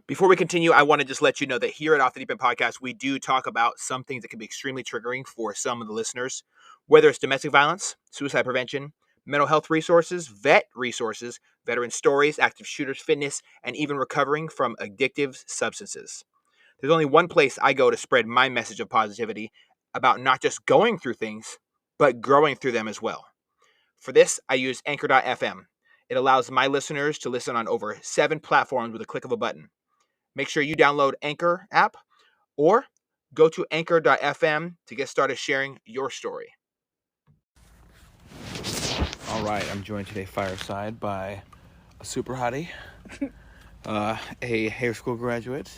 Before we continue, I want to just let you know that here at Off the Deep End Podcast, we do talk about some things that can be extremely triggering for some of the listeners, whether it's domestic violence, suicide prevention, mental health resources, vet resources, veteran stories, active shooters, fitness, and even recovering from addictive substances. There's only one place I go to spread my message of positivity about not just going through things, but growing through them as well. For this, I use Anchor.fm. It allows my listeners to listen on over 7 platforms with a click of a button. Make sure you download Anchor app or go to Anchor.fm to get started sharing your story. All right, I'm joined today fireside by a super hottie, a hair school graduate,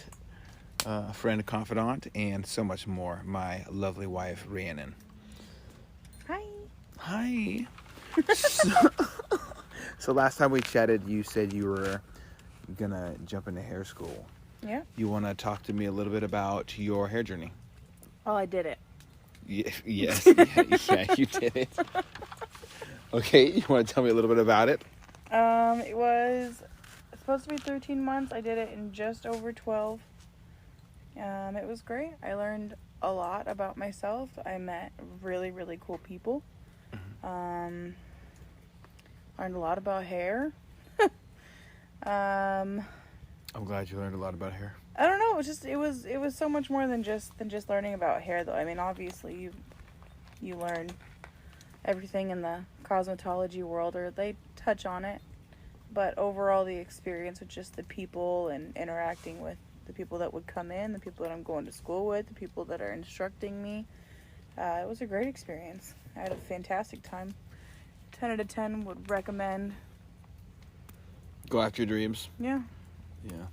a friend, a confidant, and so much more. My lovely wife, Rhiannon. Hi. Hi. So last time we chatted, you said you were gonna jump into hair school. Yeah. You want to talk to me a little bit about your hair journey? Oh, I did it. Yes, yeah, you did it. Okay, you want to tell me a little bit about it? It was supposed to be 13 months. I did it in just over 12. It was great. I learned a lot about myself. I met really, really cool people. Learned a lot about hair. I'm glad you learned a lot about hair. I don't know. It was so much more than just learning about hair, though. I mean, obviously you learn everything in the cosmetology world, or they touch on it. But overall, the experience with just the people and interacting with the people that would come in, the people that I'm going to school with, the people that are instructing me, it was a great experience. I had a fantastic time. 10 out of 10 would recommend. Go after your dreams. Yeah. Yeah.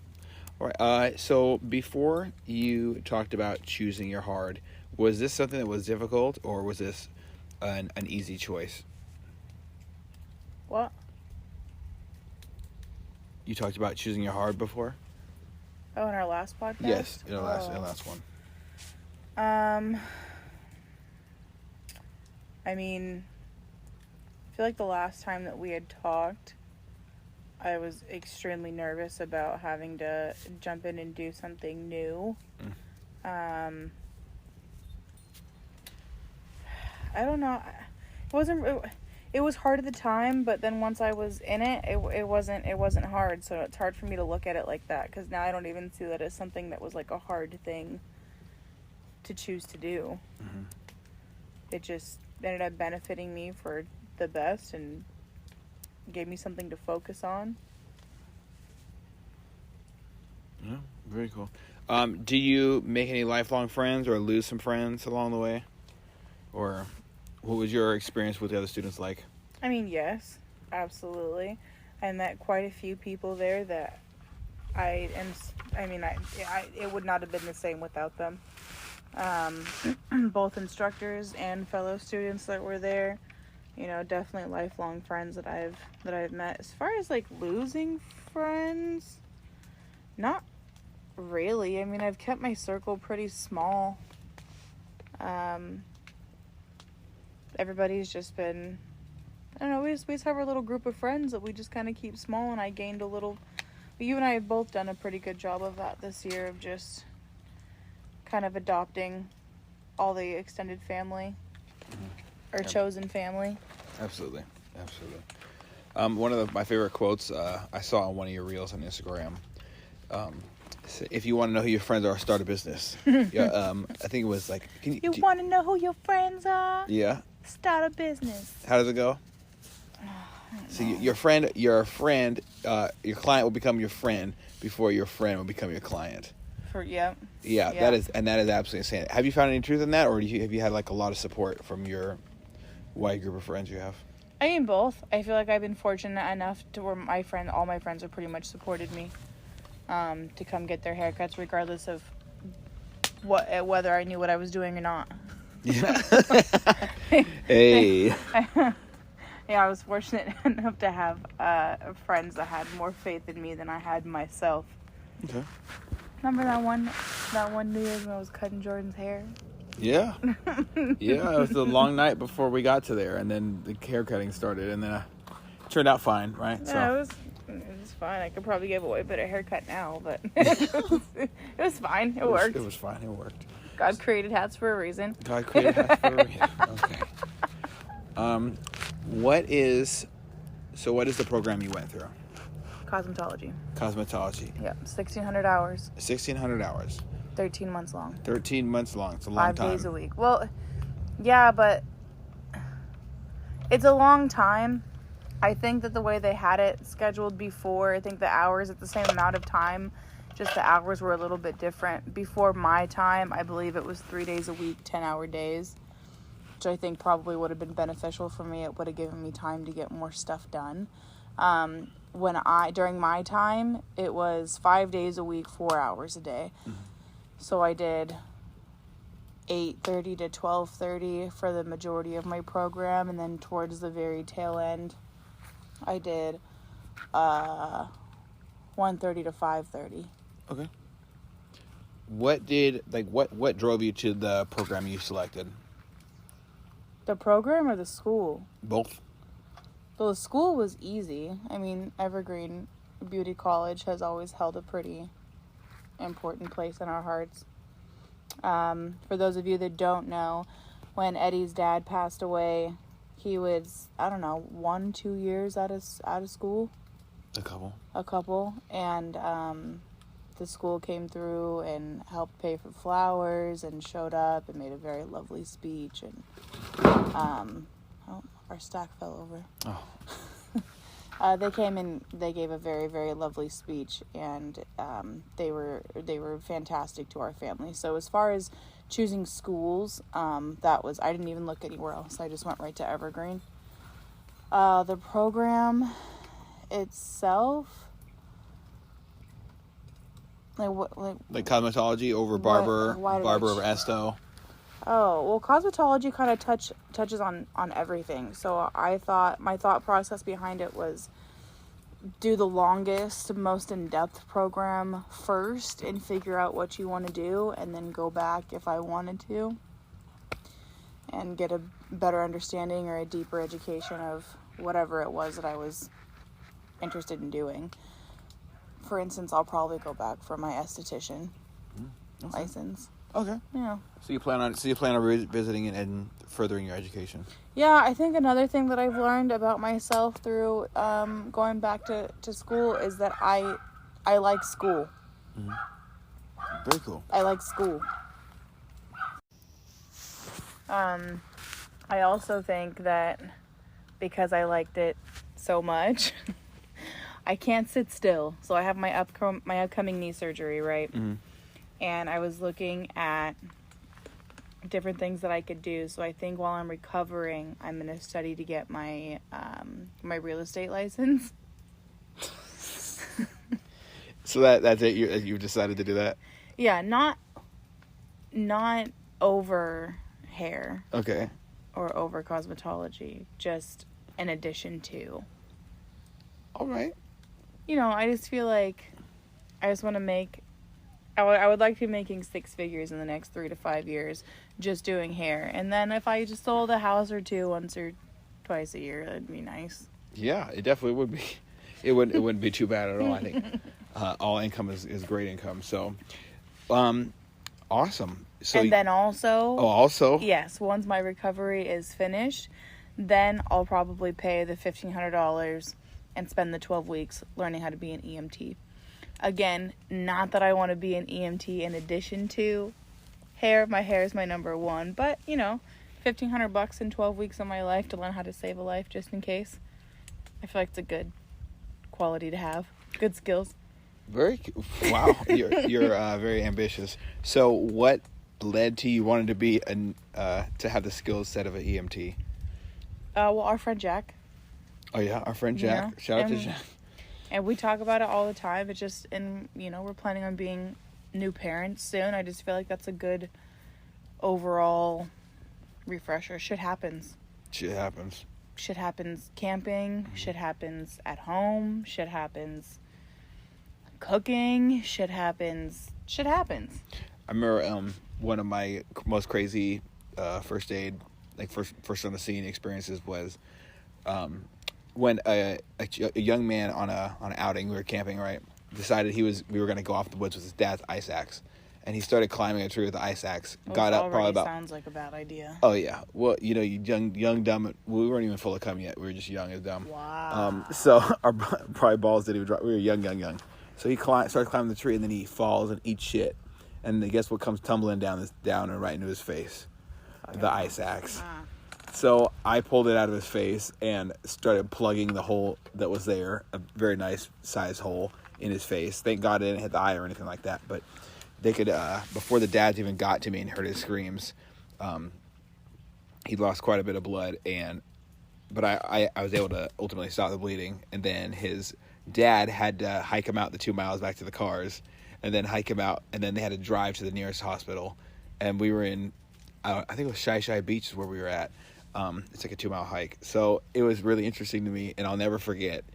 All right. So before you talked about choosing your hard, was this something that was difficult, or was this an easy choice? What? You talked about choosing your hard before? Oh, in our last podcast? Yes, in our last one. I mean, I feel like the last time that we had talked, I was extremely nervous about having to jump in and do something new. I don't know. It was hard at the time, but then once I was in it, it wasn't hard. So it's hard for me to look at it like that, because now I don't even see that as something that was like a hard thing to choose to do. Mm-hmm. It just ended up benefiting me for the best and gave me something to focus on. Yeah, very cool. Do you make any lifelong friends or lose some friends along the way? Or what was your experience with the other students like? I mean, yes, absolutely. I met quite a few people there that it would not have been the same without them. Both instructors and fellow students that were there. You know, definitely lifelong friends that I've met. As far as like losing friends, not really. I mean, I've kept my circle pretty small. Everybody's just been, I don't know, we just have our little group of friends that we just kind of keep small, and I gained a little, you and I have both done a pretty good job of that this year, of just kind of adopting all the extended family, or chosen family. Absolutely. One of my favorite quotes I saw on one of your reels on Instagram. If you want to know who your friends are, start a business. Yeah, I think it was like, you want to know who your friends are? Yeah. Start a business. How does it go? So your client will become your friend before your friend will become your client. Yeah. That is absolutely insane. Have you found any truth in that, or have you had like a lot of support from your wide group of friends you have? I mean, both. I feel like I've been fortunate enough to where all my friends have pretty much supported me to come get their haircuts, regardless of whether I knew what I was doing or not. Yeah. Hey. I was fortunate enough to have friends that had more faith in me than I had myself. Okay. Remember that one New Year's when I was cutting Jordan's hair? Yeah. Yeah, it was the long night before we got to there, and then the hair cutting started, and then it turned out fine, right? Yeah, It was fine. I could probably give away a better haircut now, but it was fine. It worked. It was fine. It worked. God created hats for a reason. God created hats for a reason. Okay. What is the program you went through? Cosmetology. Yep, 1,600 hours. 1,600 hours. 13 months long. 13 months long. It's a long 5 time. 5 days a week. Well, yeah, but it's a long time. I think that the way they had it scheduled before, I think the hours at the same amount of time, just the hours were a little bit different. Before my time, I believe it was 3 days a week, 10-hour days, which I think probably would have been beneficial for me. It would have given me time to get more stuff done. During my time, it was 5 days a week, 4 hours a day. Mm-hmm. So I did 8:30 to 12:30 for the majority of my program, and then towards the very tail end, I did 1:30 to 5:30. Okay. What drove you to the program you selected? The program or the school? Both. Well, the school was easy. I mean, Evergreen Beauty College has always held a pretty important place in our hearts. For those of you that don't know, when Eddie's dad passed away, he was, 1-2 years out of school. A couple. And the school came through and helped pay for flowers and showed up and made a very lovely speech. And our stack fell over. Oh. They came and they gave a very, very lovely speech, and they were fantastic to our family. So as far as choosing schools, I didn't even look anywhere else. I just went right to Evergreen. The program itself, like cosmetology over barber over esto. Oh, well, cosmetology kind of touches on everything. So my thought process behind it was do the longest, most in-depth program first and figure out what you want to do, and then go back if I wanted to and get a better understanding or a deeper education of whatever it was that I was interested in doing. For instance, I'll probably go back for my esthetician license. Okay. Yeah. So you plan on revisiting and furthering your education? Yeah, I think another thing that I've learned about myself through going back to school is that I like school. Mm-hmm. Very cool. I like school. I also think that because I liked it so much, I can't sit still. So I have my upcoming knee surgery, right? Mm-hmm. And I was looking at different things that I could do. So I think while I'm recovering, I'm going to study to get my my real estate license. So that's it? You've decided to do that? Yeah, not over hair. Okay. Or over cosmetology. Just in addition to. All right. I just feel like I just want to make... I would like to be making 6 figures in the next 3 to 5 years just doing hair. And then if I just sold a house or two once or twice a year, that'd be nice. Yeah, it definitely would be. It wouldn't be too bad at all, I think. All income is great income. So, awesome. So and then also... Oh, also? Yes, once my recovery is finished, then I'll probably pay the $1,500 and spend the 12 weeks learning how to be an EMT. Again, not that I want to be an EMT in addition to hair. My hair is my number one. But, $1,500 in 12 weeks of my life to learn how to save a life just in case. I feel like it's a good quality to have. Good skills. Wow. You're very ambitious. So what led to you wanting to be to have the skill set of an EMT? Well, our friend Jack. Oh, yeah. Our friend Jack. Shout out to Jack. And we talk about it all the time. It's just, we're planning on being new parents soon. I just feel like that's a good overall refresher. Shit happens. Shit happens camping. Mm-hmm. Shit happens at home. Shit happens cooking. Shit happens. I remember one of my most crazy first aid, like first on the scene experiences was when a young man on an outing, we were camping, right, decided we were going to go off the woods with his dad's ice axe, and he started climbing a tree with the ice axe. Got up probably about. Sounds like a bad idea. Oh yeah, well you young dumb. We weren't even full of cum yet. We were just young and dumb. Wow. So our probably balls didn't even drop. We were young. So he started climbing the tree, and then he falls and eats shit, and then guess what comes tumbling down and right into his face, the ice axe. So I pulled it out of his face and started plugging the hole that was there, a very nice size hole in his face. Thank God it didn't hit the eye or anything like that. But they could, before the dads even got to me and heard his screams, he lost quite a bit of blood. But I was able to ultimately stop the bleeding. And then his dad had to hike him out the 2 miles back to the cars, and then hike him out, and then they had to drive to the nearest hospital. And we were in, I think it was Shy Beach is where we were at. It's like a 2 mile hike. So it was really interesting to me, and I'll never forget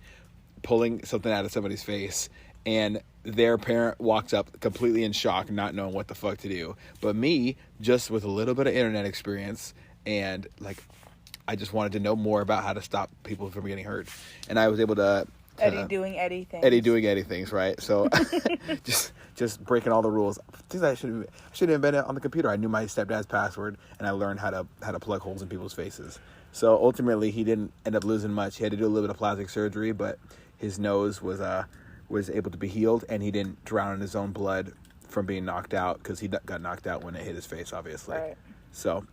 pulling something out of somebody's face, and their parent walks up completely in shock, not knowing what the fuck to do. But me, just with a little bit of internet experience, and like, I just wanted to know more about how to stop people from getting hurt. And I was able to Eddie doing Eddie things. Eddie doing Eddie things, right? So just breaking all the rules. Things I should have been on the computer. I knew my stepdad's password, and I learned how to plug holes in people's faces. So ultimately, he didn't end up losing much. He had to do a little bit of plastic surgery, but his nose was able to be healed, and he didn't drown in his own blood from being knocked out, because he got knocked out when it hit his face, obviously. Right. So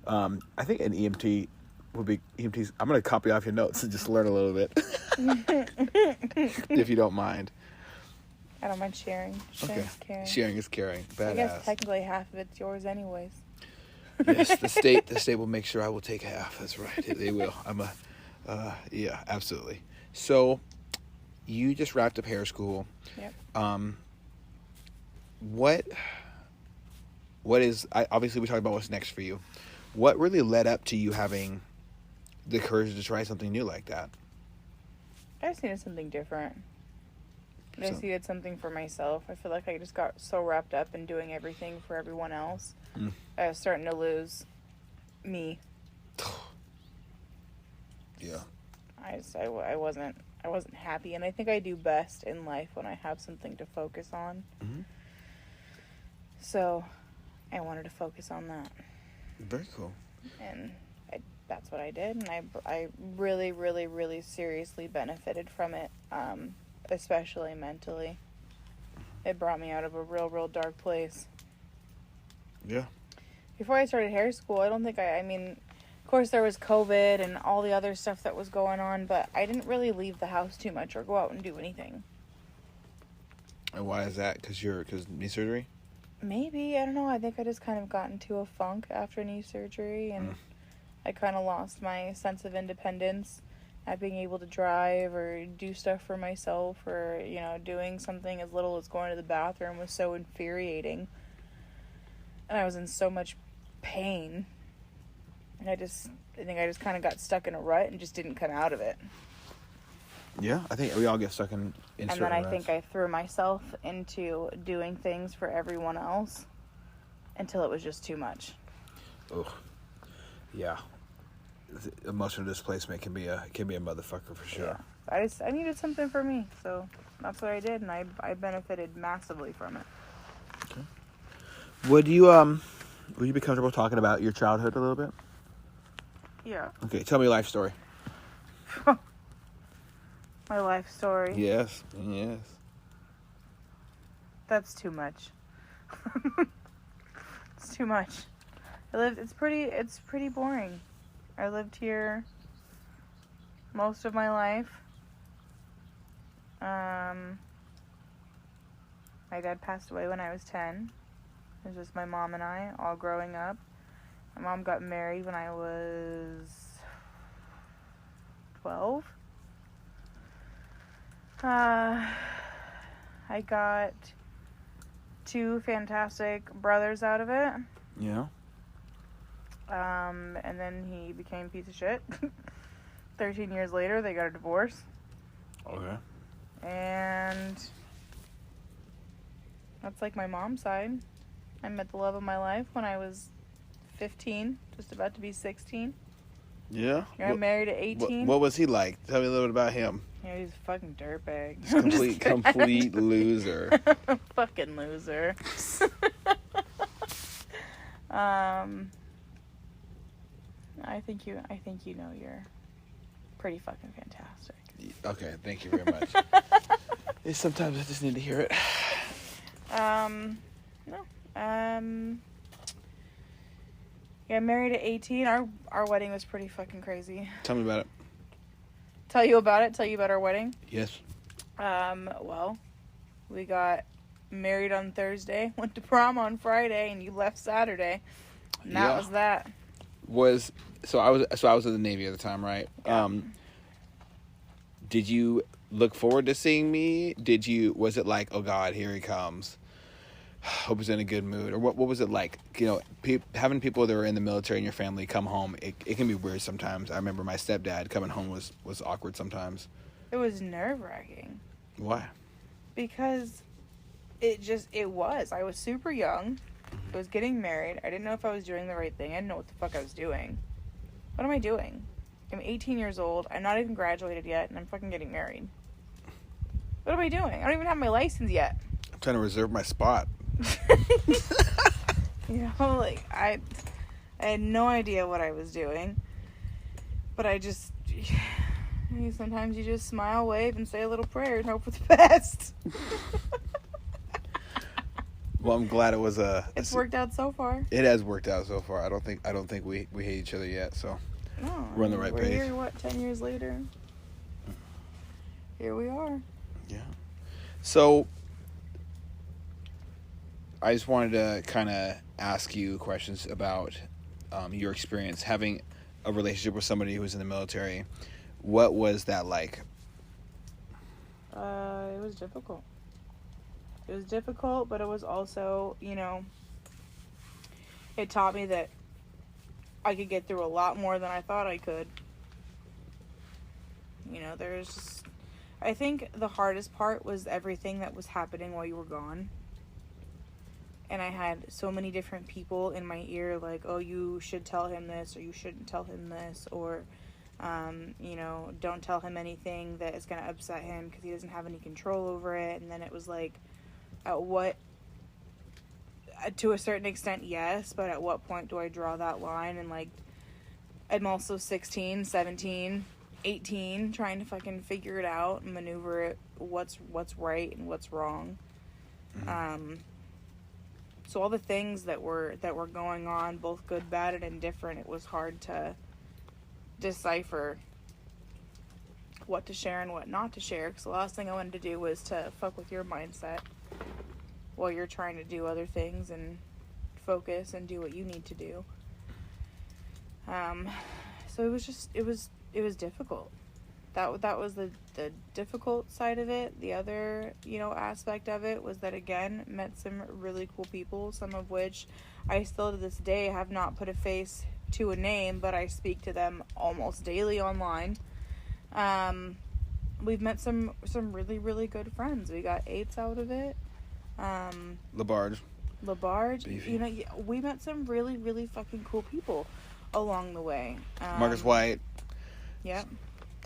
I think an EMT would be EMTs. I'm going to copy off your notes and just learn a little bit. If you don't mind. I don't mind sharing. Sharing is caring. Sharing is caring. Badass. I guess technically half of it's yours anyways. Yes, the state will make sure I will take half. That's right. They will. Yeah, absolutely. So you just wrapped up hair school. Yep. What is, obviously we talked about what's next for you. What really led up to you having the courage to try something new like that? I just needed something different. I just needed something for myself. I feel like I just got so wrapped up in doing everything for everyone else. I was starting to lose me. Yeah. I wasn't happy, and I think I do best in life when I have something to focus on. Mm-hmm. So I wanted to focus on that. Very cool. And that's what I did, and I really, really, really seriously benefited from it, especially mentally. It brought me out of a real, real dark place. Yeah. Before I started hair school, I don't think I mean, of course there was COVID and all the other stuff that was going on, but I didn't really leave the house too much or go out and do anything. And why is that? Because knee surgery? Maybe, I don't know. I think I just kind of got into a funk after knee surgery, and I kind of lost my sense of independence at being able to drive or do stuff for myself, or, doing something as little as going to the bathroom was so infuriating. And I was in so much pain. And I think I just kind of got stuck in a rut and just didn't come out of it. Yeah, I think we all get stuck in and certain then I ruts. think I threw myself into doing things for everyone else until it was just too much. Ugh. Yeah. Emotional displacement can be a motherfucker for sure. Yeah. I needed something for me, so that's what I did, and I benefited massively from it. Okay. Would you be comfortable talking about your childhood a little bit? Yeah. Okay, tell me your life story. My life story. Yes. That's too much. It's too much. It's pretty boring. I lived here most of my life. My dad passed away when I was 10. It was just my mom and I all growing up. My mom got married when I was 12. I got 2 fantastic brothers out of it. Yeah. And then he became a piece of shit. 13 years later, they got a divorce. Okay. And that's like my mom's side. I met the love of my life when I was 15, just about to be 16. Yeah. I got married at 18. What was he like? Tell me a little bit about him. Yeah, he's a fucking dirtbag. Complete loser. Fucking loser. I think you know you're pretty fucking fantastic. Okay, thank you very much. Sometimes I just need to hear it. No. Yeah, married at 18. Our wedding was pretty fucking crazy. Tell me about it. Tell you about it? Tell you about our wedding? Yes. Well, we got married on Thursday, went to prom on Friday, and you left Saturday. And that was that. I was in the Navy at the time, right? Yeah. Did you look forward to seeing me? Was it like, oh God, here he comes? Hope he's in a good mood, or what was it like? You know, having people that are in the military in your family come home, it can be weird sometimes. I remember my stepdad coming home was awkward sometimes. It was nerve-wracking. Why? Because it was. I was super young. I was getting married. I didn't know if I was doing the right thing. I didn't know what the fuck I was doing. What am I doing? I'm 18 years old. I'm not even graduated yet, and I'm fucking getting married. What am I doing? I don't even have my license yet. I'm trying to reserve my spot. You know, like, I had no idea what I was doing. But sometimes you just smile, wave, and say a little prayer and hope for the best. Well, I'm glad it was It's worked out so far. It has worked out so far. I don't think we hate each other yet, so No, we're on the right page. We're here, 10 years later? Here we are. Yeah. So I just wanted to kind of ask you questions about your experience having a relationship with somebody who was in the military. What was that like? It was difficult. It was difficult, but it was also, you know, it taught me that I could get through a lot more than I thought I could. You know, I think the hardest part was everything that was happening while you were gone. And I had so many different people in my ear, like, oh, you should tell him this, or you shouldn't tell him this, or, you know, don't tell him anything that is going to upset him because he doesn't have any control over it. And then it was like, to a certain extent, yes, but at what point do I draw that line? And, like, I'm also 16, 17, 18, trying to fucking figure it out and maneuver it, what's right and what's wrong. Mm-hmm. So all the things that were going on, both good, bad, and indifferent, it was hard to decipher what to share and what not to share, because the last thing I wanted to do was to fuck with your mindset while you're trying to do other things and focus and do what you need to do. So it was difficult. That was the difficult side of it. The other, you know, aspect of it was that, again, met some really cool people, some of which I still to this day have not put a face to a name, but I speak to them almost daily online. We've met some really, really good friends. We got 8s out of it. LaBarge. Beefy. You know, we met some really, really fucking cool people along the way. Marcus White. Yep.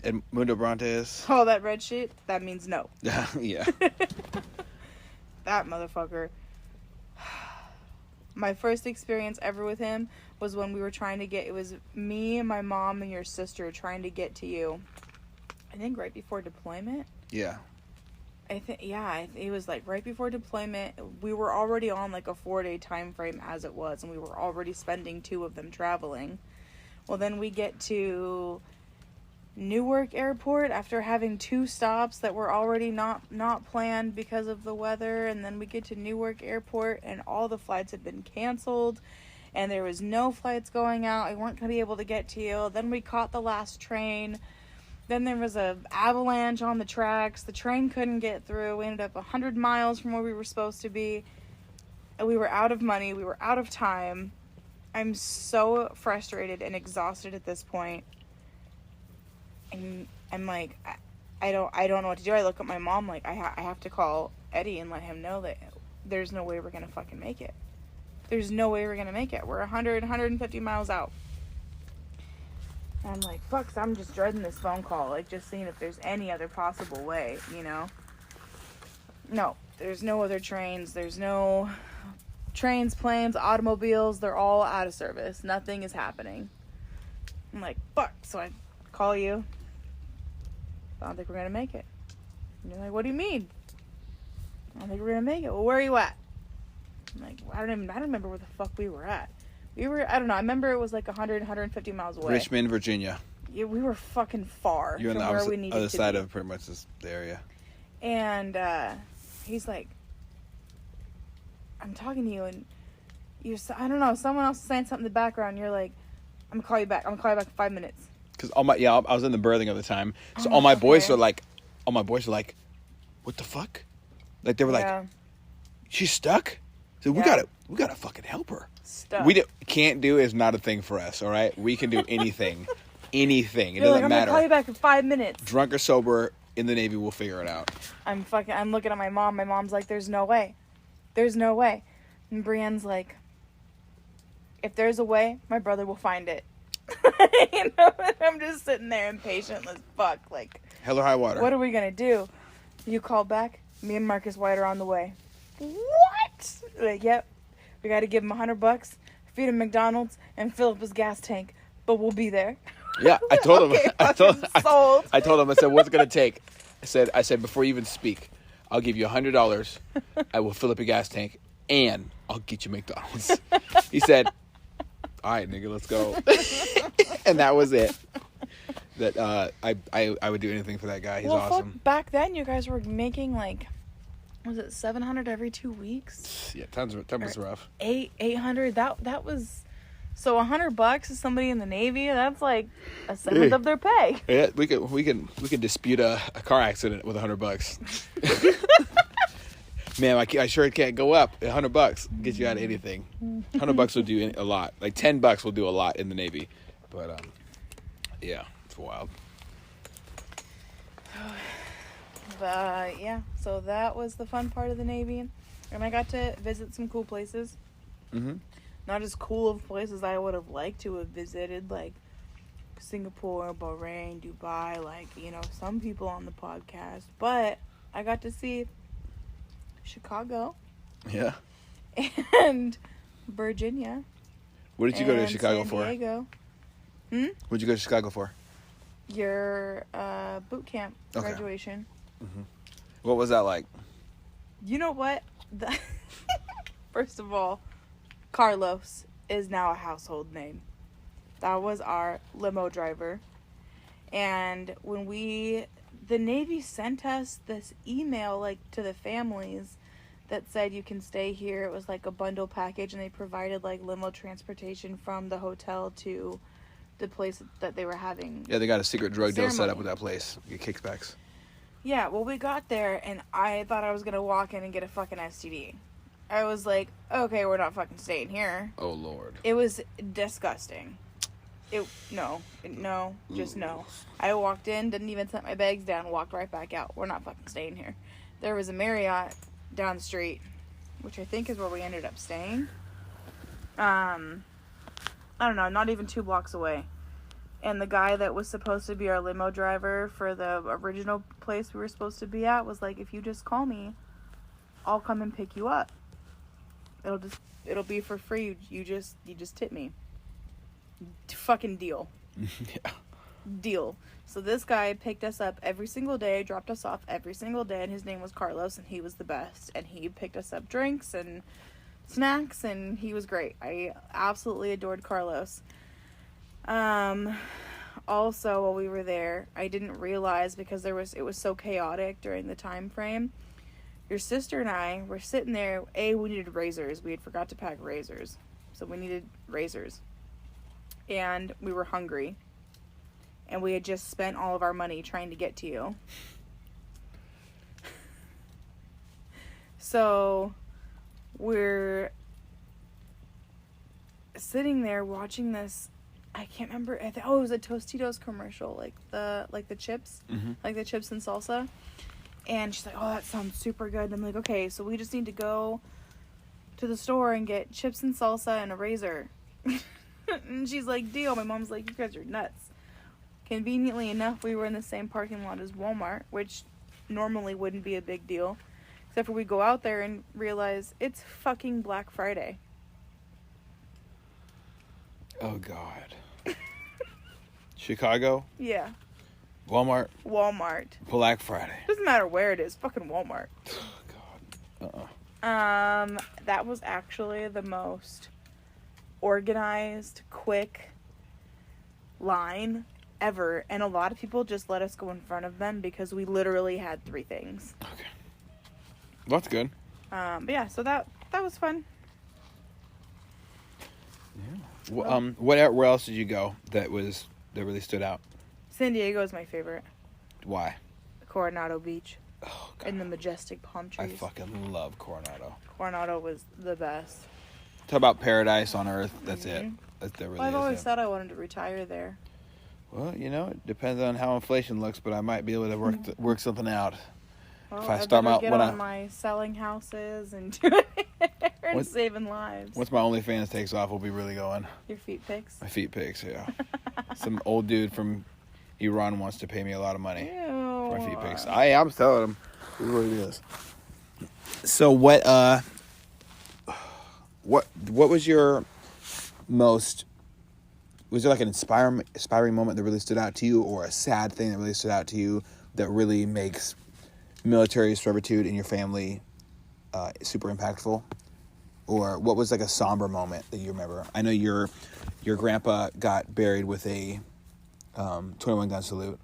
Edmundo Brantes. Oh, that red shit? That means no. Yeah. That motherfucker. My first experience ever with him was when we were it was me and my mom and your sister trying to get to you. I think right before deployment. Yeah. It was like right before deployment. We were already on like a 4-day time frame as it was, and we were already spending 2 of them traveling. Well, then we get to Newark Airport after having 2 stops that were already not planned because of the weather, and then we get to Newark Airport and all the flights had been canceled and there was no flights going out. I weren't going to be able to get to you. Then we caught the last train. Then there was a avalanche on the tracks. The train couldn't get through. We ended up 100 miles from where we were supposed to be. And we were out of money. We were out of time. I'm so frustrated and exhausted at this point. And I'm like, I don't know what to do. I look at my mom like, I have to call Eddie and let him know that there's no way we're going to fucking make it. There's no way we're going to make it. We're 150 miles out. And I'm like, fuck, so I'm just dreading this phone call. Like, just seeing if there's any other possible way, you know? No, there's no other trains. There's no trains, planes, automobiles. They're all out of service. Nothing is happening. I'm like, fuck. So I call you. I don't think we're going to make it. And you're like, what do you mean? I don't think we're going to make it. Well, where are you at? I'm like, I don't remember where the fuck we were at. We were, I don't know. I remember it was like 150 miles away. Richmond, Virginia. Yeah, we were fucking far You're on from the where we needed other to side be. of pretty much the area. And he's like, I'm talking to you, and I don't know, someone else is saying something in the background. You're like, I'm gonna call you back. I'm gonna call you back in 5 minutes. Because I was in the birthing at the time, so all my boys are like, what the fuck? Like they were like, she's stuck. So we gotta fucking help her. Stuck. Can't do is not a thing for us. All right, we can do anything, anything. It You're doesn't like, matter. I'm gonna call you back in 5 minutes. Drunk or sober, in the Navy, we'll figure it out. I'm looking at my mom. My mom's like, there's no way. There's no way. And Brienne's like, if there's a way, my brother will find it. You know, I'm just sitting there impatient as fuck. Like, Hell or high water. what are we gonna do? You call back. Me and Marcus White are on the way. What? Like, yep. We got to give him $100, feed him McDonald's, and fill up his gas tank. But we'll be there. Yeah, I told him. Okay, I told sold. I told him. I said, what's it gonna take? I said before you even speak, I'll give you $100. I will fill up your gas tank, and I'll get you McDonald's. He said, all right, nigga, let's go. And that was it. That I would do anything for that guy. He's awesome. Fuck, back then you guys were making like, was it 700 every 2 weeks? Yeah, times was rough. 800. That was, so $100 to somebody in the Navy. That's like a seventh of their pay. Yeah, we could dispute a car accident with $100. Man, I sure can't go up. $100 get you out of anything. $100 will do a lot. Like $10 will do a lot in the Navy. But yeah, it's wild. But yeah, so that was the fun part of the Navy, and I got to visit some cool places. Mm-hmm. Not as cool of places I would have liked to have visited, like Singapore, Bahrain, Dubai, like, you know, some people on the podcast. But I got to see Chicago. Yeah. And Virginia. What did you go to Chicago for? San Diego. What did you go to Chicago for? Your boot camp graduation. Mm-hmm. What was that like? You know what? First of all, Carlos is now a household name. That was our limo driver. And when the Navy sent us this email, like, to the families that said you can stay here. It was like a bundle package, and they provided like limo transportation from the hotel to the place that they were having. Yeah, they got a secret drug deal set ceremony. up with that place. Get kickbacks. Yeah, well, we got there, and I thought I was going to walk in and get a fucking STD. I was like, okay, we're not fucking staying here. Oh, Lord. It was disgusting. No. I walked in, didn't even set my bags down, walked right back out. We're not fucking staying here. There was a Marriott down the street, which I think is where we ended up staying. I don't know, not even 2 blocks away. And the guy that was supposed to be our limo driver for the original place we were supposed to be at was like, if you just call me, I'll come and pick you up. It'll be for free. You just tip me. Fucking deal. Yeah. Deal. So this guy picked us up every single day, dropped us off every single day, and his name was Carlos, and he was the best. And he picked us up drinks and snacks, and he was great. I absolutely adored Carlos. Also, while we were there, I didn't realize, because it was so chaotic during the time frame. Your sister and I were sitting there. We needed razors. We had forgot to pack razors. So we needed razors. And we were hungry. And we had just spent all of our money trying to get to you. So we're sitting there watching this. I can't remember. It was a Tostitos commercial, like the chips, like the chips and salsa. And she's like, "Oh, that sounds super good." And I'm like, "Okay, so we just need to go to the store and get chips and salsa and a razor." And she's like, "Deal." My mom's like, "You guys are nuts." conveniently enough, we were in the same parking lot as Walmart, which normally wouldn't be a big deal. Except for we go out there and realize it's fucking Black Friday. Oh, God. Chicago? Yeah. Walmart? Black Friday. Doesn't matter where it is. Fucking Walmart. Oh, God. That was actually the most organized, quick line ever. And a lot of people just let us go in front of them because we literally had 3 things. Okay. Well, that's good. But yeah, so that was fun. Yeah. Well, where else did you go that really stood out? San Diego is my favorite. Why? Coronado Beach. Oh, God. And the majestic palm I trees. fucking love Coronado. Coronado was the best. Talk about paradise on earth. That's it. That really I've is always it. said I wanted to retire there. Well, it depends on how inflation looks, but I might be able to work something out. Well, If I I start better out get when on my selling houses and doing and saving lives. Once my OnlyFans takes off, we'll be really going. Your feet pics? My feet pics, yeah. Some old dude from Iran wants to pay me a lot of money for my feet pics. I'm telling him. This is what it is. So what was your most? Was there like an inspiring moment that really stood out to you, or a sad thing that really stood out to you that really makes military servitude in your family super impactful? Or what was like a somber moment that you remember? I know your grandpa got buried with a 21 gun salute.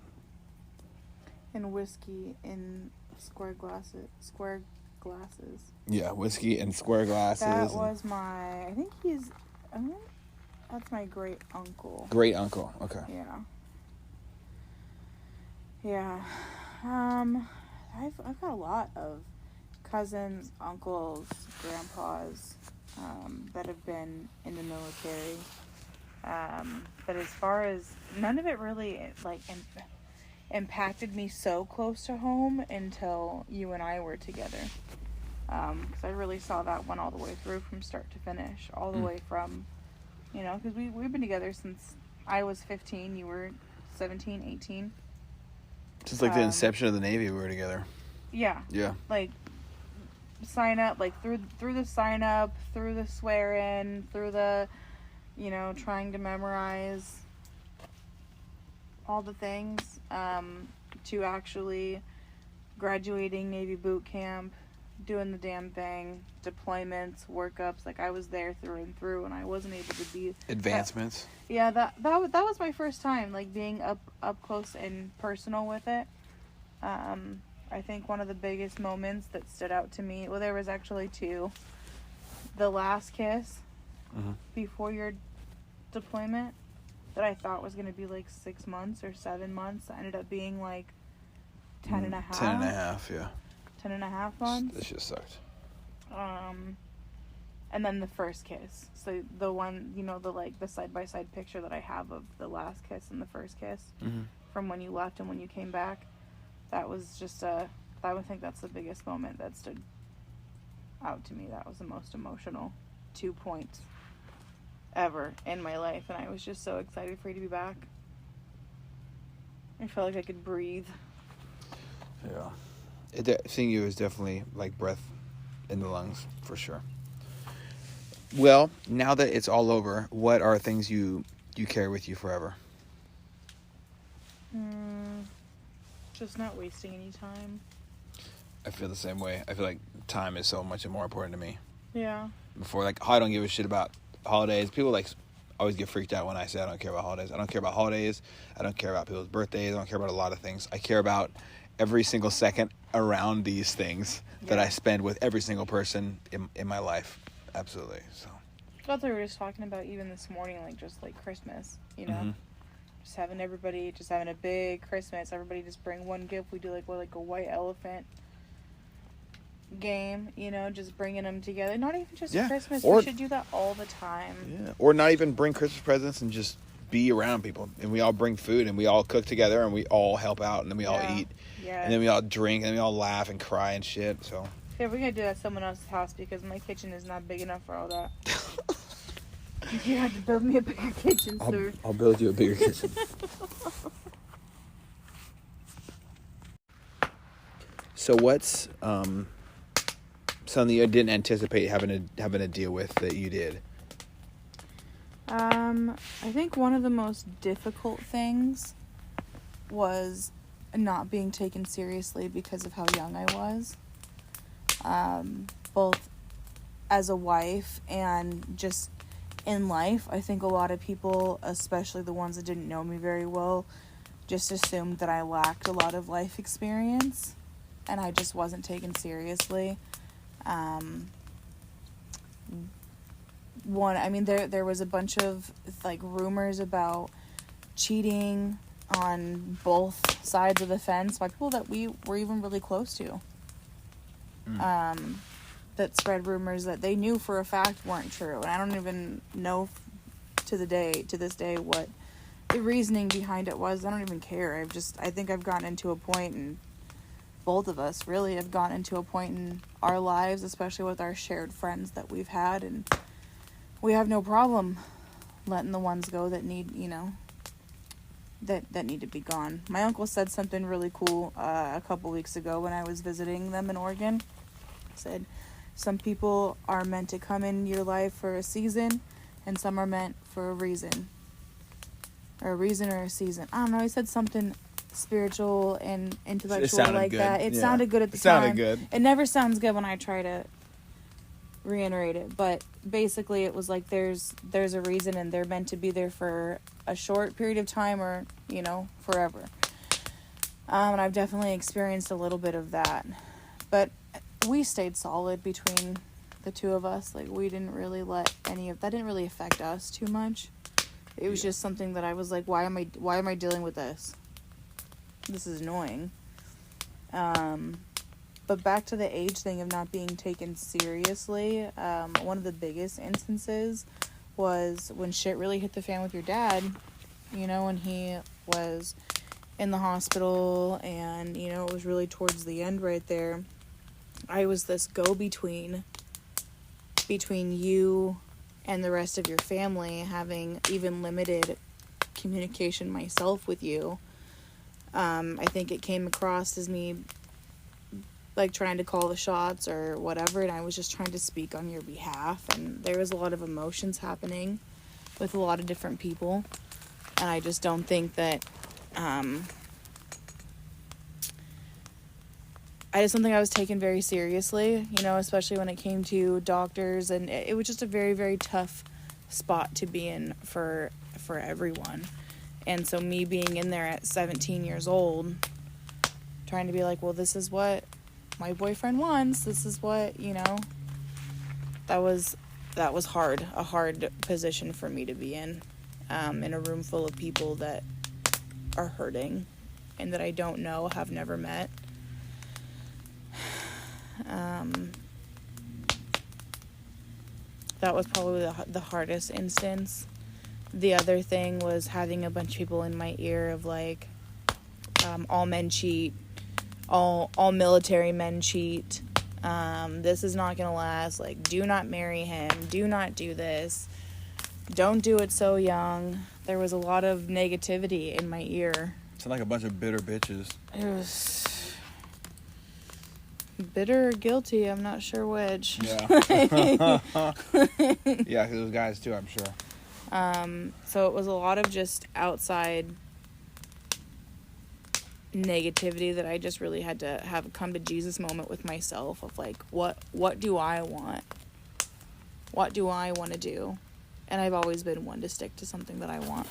And whiskey in square glasses. Yeah, whiskey and square glasses. That was I think that's my great uncle. Great uncle, okay. Yeah. Yeah. I've got a lot of cousins, uncles, grandpas that have been in the military. But as far as none of it really impacted me so close to home until you and I were together. Because I really saw that one all the way through from start to finish, all the way from, because we've been together since I was 15, you were 17, 18. Since like the inception of the Navy, we were together. Yeah. Yeah. Like sign up, like through the sign up, through the swear in, through the, trying to memorize all the things, to actually graduating Navy boot camp, doing the damn thing, deployments, workups. Like I was there through and through, and I wasn't able to be Advancements. Yeah, that was my first time, like being up close and personal with it. I think one of the biggest moments that stood out to me, well, there was actually 2. The last kiss before your deployment that I thought was going to be like 6 months or 7 months ended up being like 10 and a half. 10 and a half, yeah. 10 and a half months. This just sucked. And then the first kiss. So the one, the side-by-side picture that I have of the last kiss and the first kiss from when you left and when you came back, that was just I would think that's the biggest moment that stood out to me. That was the most emotional 2 points ever in my life, and I was just so excited for you to be back. I felt like I could breathe. Yeah. Seeing you is definitely like breath in the lungs, for sure. Well, now that it's all over, what are things you carry with you forever? Just not wasting any time. I feel the same way. I feel like time is so much more important to me. Yeah. Before, like, I don't give a shit about holidays. People, like, always get freaked out when I say I don't care about holidays. I don't care about holidays. I don't care about people's birthdays. I don't care about a lot of things. I care about every single second around these things that I spend with every single person in my life. Absolutely. So That's what we were just talking about even this morning, like just like Christmas, just having a big Christmas. Everybody just bring one gift. We do like a white elephant game, just bringing them together. Not even just Christmas. We should do that all the time. Yeah. Or not even bring Christmas presents and just be around people. And we all bring food and we all cook together and we all help out and then we all eat. Yeah. And then we all drink and then we all laugh and cry and shit. So yeah, we're gonna do that at someone else's house because my kitchen is not big enough for all that. You have to build me a bigger kitchen, sir. I'll build you a bigger kitchen. So what's something you didn't anticipate having to deal with that you did? I think one of the most difficult things was not being taken seriously because of how young I was. Both as a wife and just in life. I think a lot of people, especially the ones that didn't know me very well, just assumed that I lacked a lot of life experience, and I just wasn't taken seriously. There was a bunch of like rumors about cheating on both sides of the fence by people that we were even really close to. That spread rumors that they knew for a fact weren't true, and I don't even know to this day what the reasoning behind it was. I don't even care. I think I've gotten into a point, and both of us really have gotten into a point in our lives, especially with our shared friends that we've had, and we have no problem letting the ones go that need, that need to be gone. My uncle said something really cool a couple weeks ago when I was visiting them in Oregon. He said, some people are meant to come in your life for a season, and some are meant for a reason. Or a reason or a season. I don't know, he said something spiritual and intellectual like good. that. It sounded good at the time. time. It sounded good. It never sounds good when I try to reiterate it, but basically it was like there's a reason, and they're meant to be there for a short period of time or, forever. And I've definitely experienced a little bit of that. But we stayed solid between the two of us. Like, we didn't really let that didn't really affect us too much. It was just something that I was like, why am I dealing with this? This is annoying. But back to the age thing of not being taken seriously, one of the biggest instances was when shit really hit the fan with your dad, when he was in the hospital, and, it was really towards the end right there. I was this go-between between you and the rest of your family, having even limited communication myself with you. I think it came across as me like trying to call the shots or whatever, and I was just trying to speak on your behalf, and there was a lot of emotions happening with a lot of different people, and I just don't think that I just don't think I was taken very seriously, especially when it came to doctors, and it was just a very, very tough spot to be in for everyone. And so me being in there at 17 years old, trying to be like, well, this is what my boyfriend wants, this is what, that was hard, a hard position for me to be in a room full of people that are hurting and that I don't know, have never met. That was probably the hardest instance. The other thing was having a bunch of people in my ear of like, all men cheat, all military men cheat, this is not gonna last, like, do not marry him, do not do this, don't do it so young. There was a lot of negativity in my ear. Sound like a bunch of bitter bitches. It was bitter or guilty, I'm not sure which. Yeah. Yeah, because those guys too, I'm sure. So it was a lot of just outside negativity that I just really had to have a come to Jesus moment with myself of like, what do I want? What do I want to do? And I've always been one to stick to something that I want.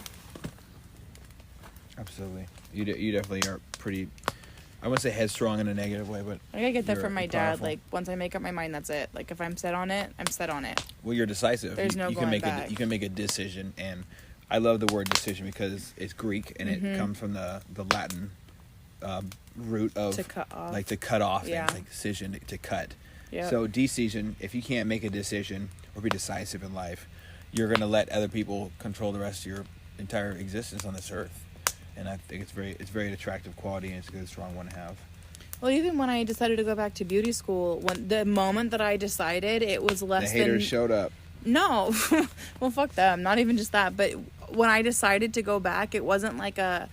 Absolutely. You definitely are pretty, I wouldn't say headstrong in a negative way, but I get that from my dad. powerful. Like, once I make up my mind, that's it. Like, if I'm set on it, I'm set on it. Well, you're decisive. There's no going back. You can make a decision, and I love the word decision because it's Greek, and it comes from the Latin root of To cut off. like to cut off, Yeah. things, like decision, to cut. Yep. So decision, if you can't make a decision or be decisive in life, you're going to let other people control the rest of your entire existence on this earth. And I think it's very attractive quality, and it's a good, strong one to have. Well, even when I decided to go back to beauty school, when the moment that I decided, it was less The haters showed up. No. Well, fuck them. Not even just that. But when I decided to go back, it wasn't like a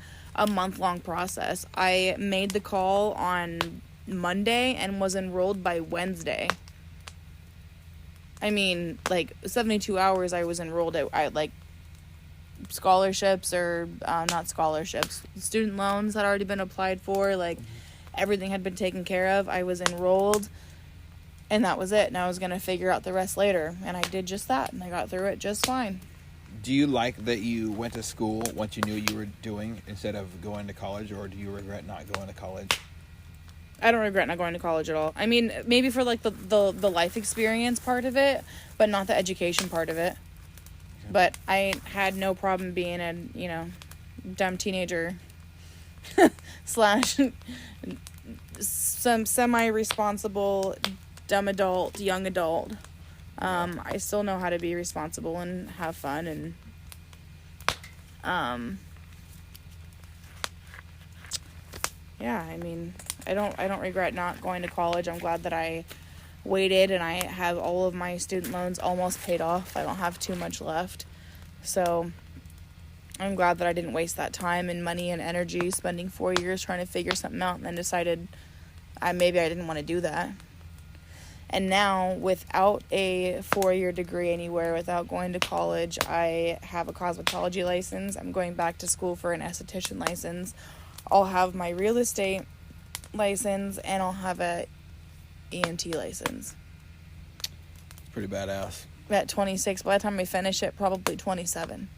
month-long process. I made the call on Monday and was enrolled by Wednesday. I mean, like, 72 hours I was enrolled at like, scholarships or, not scholarships, student loans had already been applied for, like, everything had been taken care of. I was enrolled, and that was it. And I was going to figure out the rest later. And I did just that, and I got through it just fine. Do you like that you went to school once you knew what you were doing instead of going to college, or do you regret not going to college? I don't regret not going to college at all. I mean, maybe for, like, the life experience part of it, but not the education part of it. Okay. But I had no problem being a, you know, dumb teenager / some semi-responsible dumb adult, young adult. I still know how to be responsible and have fun, and yeah, I mean, I don't regret not going to college. I'm glad that I waited, and I have all of my student loans almost paid off. I don't have too much left. So I'm glad that I didn't waste that time and money and energy spending 4 years trying to figure something out, and then decided maybe I didn't want to do that. And now, without a 4-year degree anywhere, without going to college, I have a cosmetology license. I'm going back to school for an esthetician license. I'll have my real estate license, and I'll have a ENT license. Pretty badass. At 26. By the time I finish it, probably 27.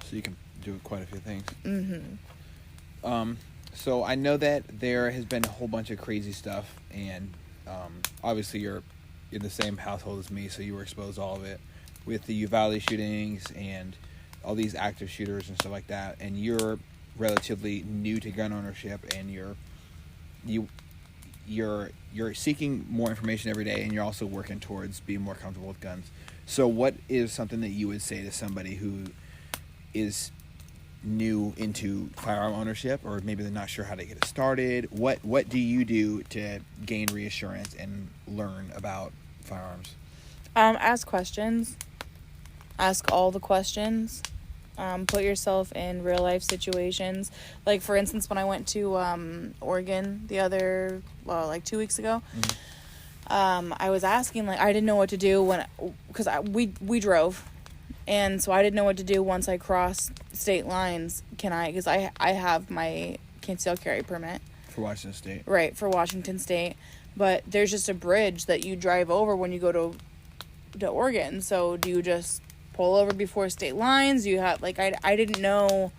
So you can do quite a few things. Mm-hmm. So I know that there has been a whole bunch of crazy stuff, and obviously you're in the same household as me, so you were exposed to all of it with the Uvalde shootings and all these active shooters and stuff like that. And you're relatively new to gun ownership, and you're seeking more information every day, and you're also working towards being more comfortable with guns. So what is something that you would say to somebody who is new into firearm ownership, or maybe they're not sure how to get it started? What do you do to gain reassurance and learn about firearms? Ask questions. Ask all the questions. Put yourself in real life situations. Like, for instance, when I went to Oregon like 2 weeks ago, I was asking, like, I didn't know what to do because we drove. And so I didn't know what to do once I crossed state lines. Because I have my concealed carry permit. For Washington State. Right, for Washington State. But there's just a bridge that you drive over when you go to Oregon. So do you just pull over before state lines? You have, like, I didn't know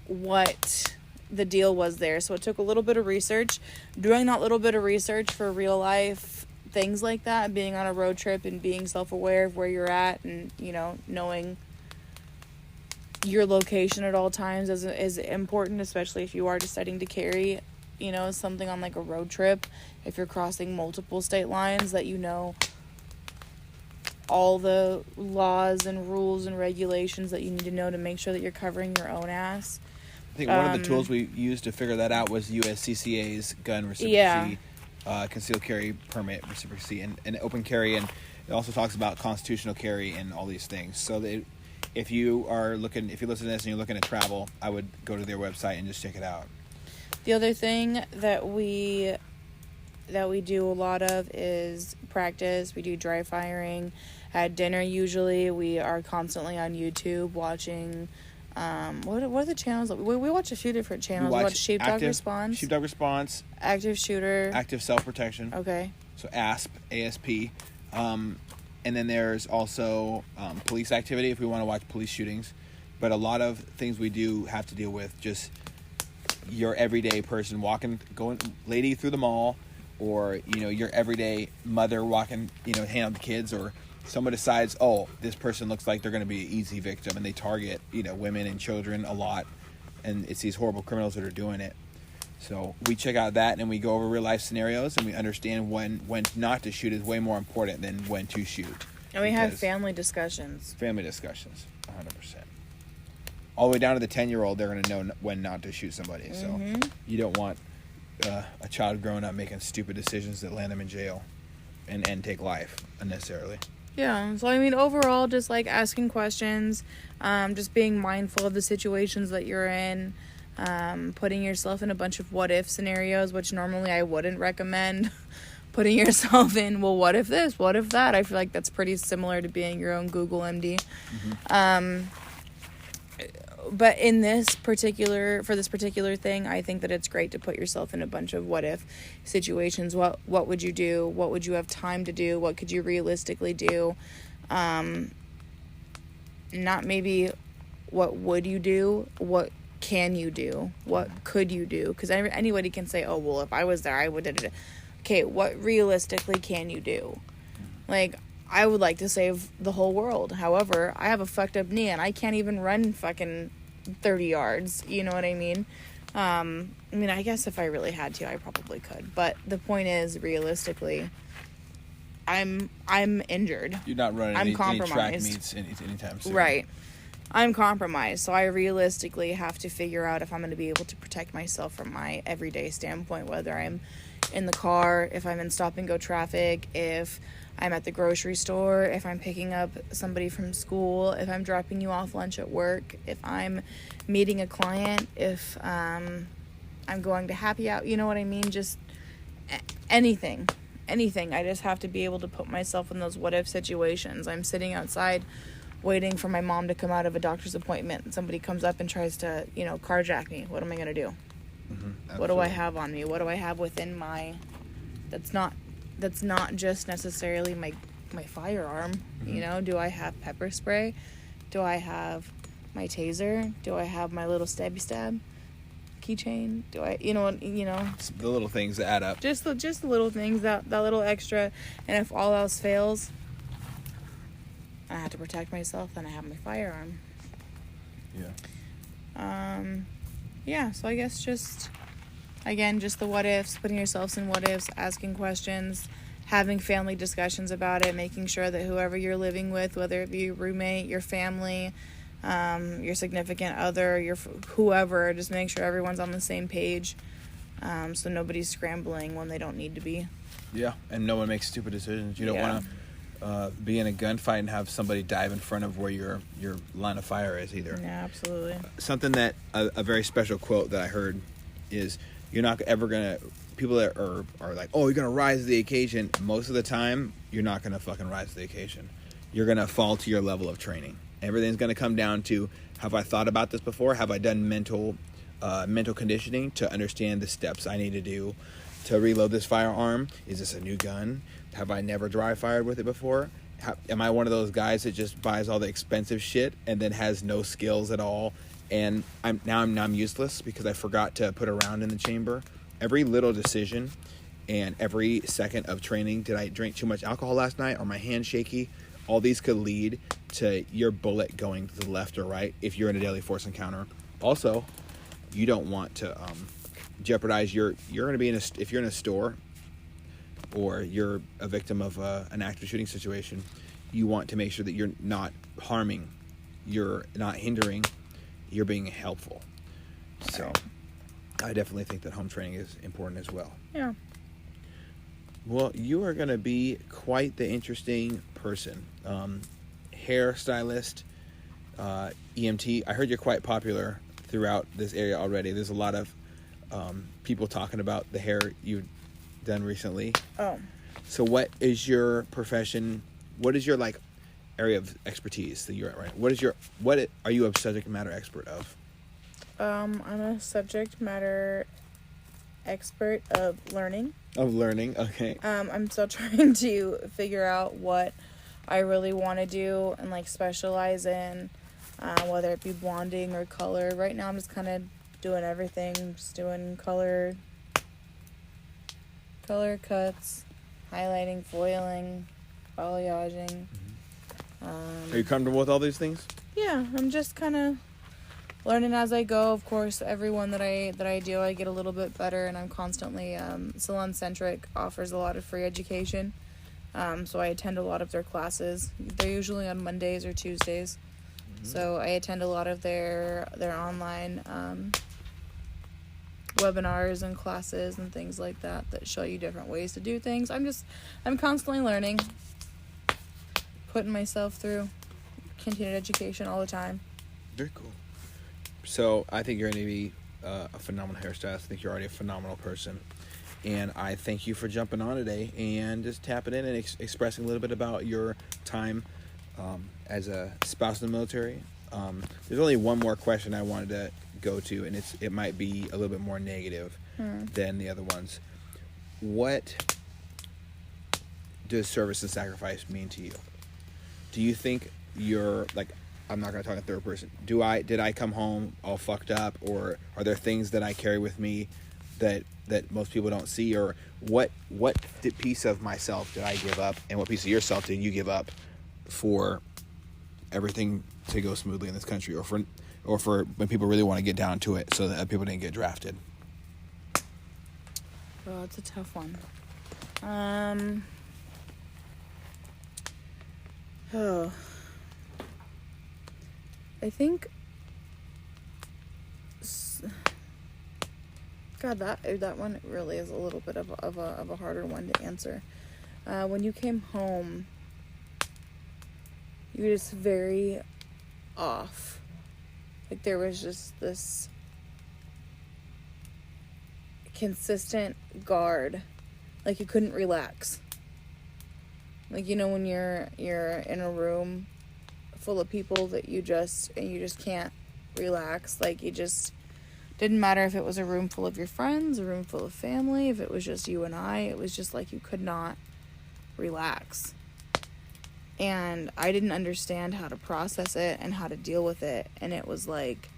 what the deal was there. So it took a little bit of research. Doing that little bit of research for real life things like that, being on a road trip and being self-aware of where you're at, and, you know, knowing your location at all times is important, especially if you are deciding to carry, you know, something on like a road trip. If you're crossing multiple state lines, that you know all the laws and rules and regulations that you need to know to make sure that you're covering your own ass. I think one of the tools we used to figure that out was USCCA's gun reciprocity, concealed carry permit reciprocity, and open carry, and it also talks about constitutional carry and all these things. So that if you listen to this and you're looking to travel, I would go to their website and just check it out. The other thing that we do a lot of is practice. We do dry firing at dinner. Usually we are constantly on YouTube watching what are the channels? We watch a few different channels. We watch Sheepdog Response, Active Shooter, Active Self-Protection. Okay. So ASP. And then there's also police activity if we want to watch police shootings. But a lot of things we do have to deal with just your everyday person going lady through the mall, or, you know, your everyday mother walking, you know, hanging out with the kids, or someone decides, oh, this person looks like they're going to be an easy victim, and they target, you know, women and children a lot, and it's these horrible criminals that are doing it. So we check out that, and we go over real life scenarios, and we understand when not to shoot is way more important than when to shoot. And we have family discussions. 100%. All the way down to the 10-year-old, they're going to know when not to shoot somebody. Mm-hmm. So you don't want a child growing up making stupid decisions that land them in jail and take life unnecessarily. Yeah, so I mean, overall, just like asking questions, just being mindful of the situations that you're in, putting yourself in a bunch of what if scenarios, which normally I wouldn't recommend. Putting yourself in, well, what if this, what if that? I feel like that's pretty similar to being your own Google MD. But in for this particular thing, I think that it's great to put yourself in a bunch of what if situations. What would you do? What would you have time to do? What could you realistically do? Not maybe what would you do? What can you do? What could you do? Because anybody can say, oh, well, if I was there, I would do it. Okay, what realistically can you do? Like, I would like to save the whole world. However, I have a fucked up knee and I can't even run fucking 30 yards. You know what I mean? I guess if I really had to, I probably could. But the point is, realistically, I'm injured. You're not running I'm any track compromised. meets anytime soon. Right. I'm compromised, so I realistically have to figure out if I'm going to be able to protect myself from my everyday standpoint, whether I'm in the car, if I'm in stop and go traffic, if I'm at the grocery store, if I'm picking up somebody from school, if I'm dropping you off lunch at work, if I'm meeting a client, if I'm going to happy hour, you know what I mean? Just anything. I just have to be able to put myself in those what if situations. I'm sitting outside waiting for my mom to come out of a doctor's appointment and somebody comes up and tries to, carjack me. What am I going to do? What do I have on me? What do I have within my, that's not just necessarily my firearm. Do I have pepper spray? Do I have my taser? Do I have my little stabby stab keychain? Do I, the little things that add up. Just the little things, that little extra. And if all else fails, I have to protect myself, then I have my firearm. Yeah. So I guess just the what ifs, putting yourselves in what ifs, asking questions, having family discussions about it, making sure that whoever you're living with, whether it be your roommate, your family, your significant other, your whoever, just make sure everyone's on the same page, so nobody's scrambling when they don't need to be. Yeah, and no one makes stupid decisions. You don't want to be in a gunfight and have somebody dive in front of where your line of fire is either. Yeah, absolutely. Something that a very special quote that I heard is, you're not ever gonna, people that are like, oh, you're gonna rise to the occasion. Most of the time, you're not gonna fucking rise to the occasion. You're gonna fall to your level of training. Everything's gonna come down to, have I thought about this before? Have I done mental conditioning to understand the steps I need to do to reload this firearm? Is this a new gun? Have I never dry fired with it before? Am I one of those guys that just buys all the expensive shit and then has no skills at all? And I'm useless because I forgot to put a round in the chamber. Every little decision and every second of training, did I drink too much alcohol last night? Are my hands shaky? All these could lead to your bullet going to the left or right if you're in a deadly force encounter. Also, you don't want to jeopardize you're going to be if you're in a store or you're a victim of an active shooting situation, you want to make sure that you're not harming, you're not hindering, you're being helpful. So I definitely think that home training is important as well. Yeah. Well, you are going to be quite the interesting person. Hairstylist, EMT. I heard you're quite popular throughout this area already. There's a lot of people talking about the hair you've done recently. Oh. So what is your profession? What is your area of expertise that you're at right now? What are you a subject matter expert of? I'm a subject matter expert of learning. Of learning, okay. I'm still trying to figure out what I really want to do and specialize in, whether it be blonding or color. Right now I'm just kind of doing everything, just doing color cuts, highlighting, foiling, balayaging. Are you comfortable with all these things? Yeah, I'm just kind of learning as I go. Of course, everyone that I do, I get a little bit better, and I'm constantly Salon Centric offers a lot of free education, so I attend a lot of their classes. They're usually on Mondays or Tuesdays, so I attend a lot of their online webinars and classes and things like that show you different ways to do things. I'm constantly learning, putting myself through continued education all the time. Very cool. So I think you're going to be a phenomenal hairstylist. I think you're already a phenomenal person. And I thank you for jumping on today and just tapping in and expressing a little bit about your time as a spouse in the military. There's only one more question I wanted to go to, and it might be a little bit more negative than the other ones. What does service and sacrifice mean to you? Do you think you're like, I'm not going to talk in third person. Did I come home all fucked up, or are there things that I carry with me that most people don't see, or what piece of myself did I give up, and what piece of yourself did you give up for everything to go smoothly in this country, or for when people really want to get down to it, so that people didn't get drafted? Well, it's a tough one. I think, God, that one really is a little bit of a harder one to answer. When you came home, you were just very off. Like, there was just this consistent guard. Like, you couldn't relax. Like, you know, when you're in a room full of people that you just can't relax. Like, you just didn't matter if it was a room full of your friends, a room full of family, if it was just you and I, it was just like you could not relax. And I didn't understand how to process it and how to deal with it. And it was like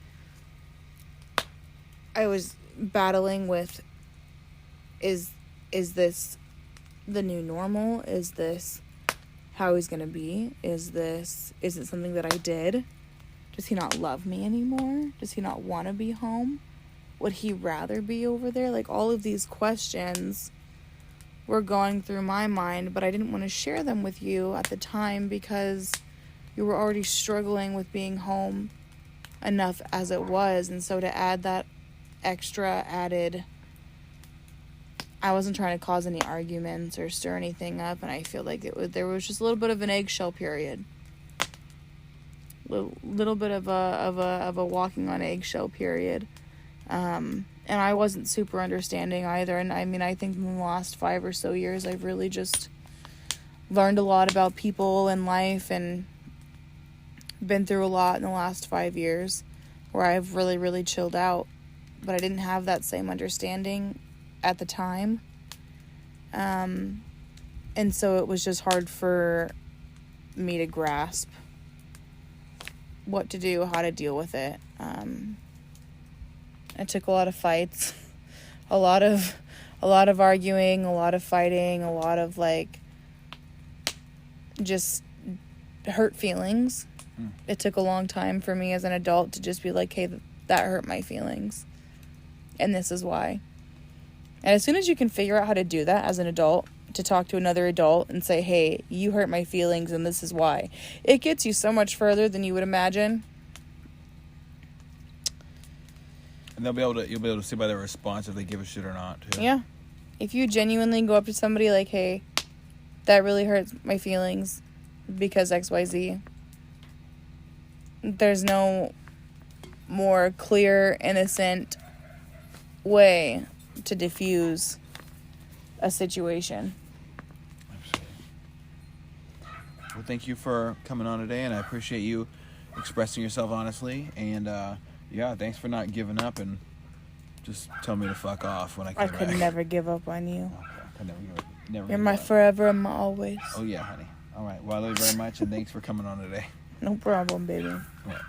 I was battling with, is this the new normal? Is this how he's gonna be? Is it something that I did? Does he not love me anymore? Does he not want to be home? Would he rather be over there? Like, all of these questions were going through my mind, but I didn't want to share them with you at the time because you were already struggling with being home enough as it was. And so to add that extra added, I wasn't trying to cause any arguments or stir anything up, and I feel like there was just a little bit of an eggshell period. Little bit of a walking on eggshell period. And I wasn't super understanding either. And I mean, I think in the last 5 or so years, I've really just learned a lot about people and life, and been through a lot in the last 5 years where I've really, really chilled out. But I didn't have that same understanding at the time. And so it was just hard for me to grasp what to do, how to deal with it. It took a lot of fights, a lot of arguing, a lot of fighting, a lot of like just hurt feelings. It took a long time for me as an adult to just be like, hey, that hurt my feelings, and this is why. And as soon as you can figure out how to do that as an adult, to talk to another adult and say, hey, you hurt my feelings and this is why, it gets you so much further than you would imagine. And you'll be able to see by their response if they give a shit or not, too. Yeah. If you genuinely go up to somebody like, hey, that really hurts my feelings because XYZ, there's no more clear, innocent way to diffuse a situation. Absolutely. Well, thank you for coming on today, and I appreciate you expressing yourself honestly. And yeah, thanks for not giving up and just tell me to fuck off when I come back. I could never give up on you. Okay. I never give up. You're my forever and my always. Oh yeah, honey. All right. Well, I love you very much, and thanks for coming on today. No problem, baby. Yeah.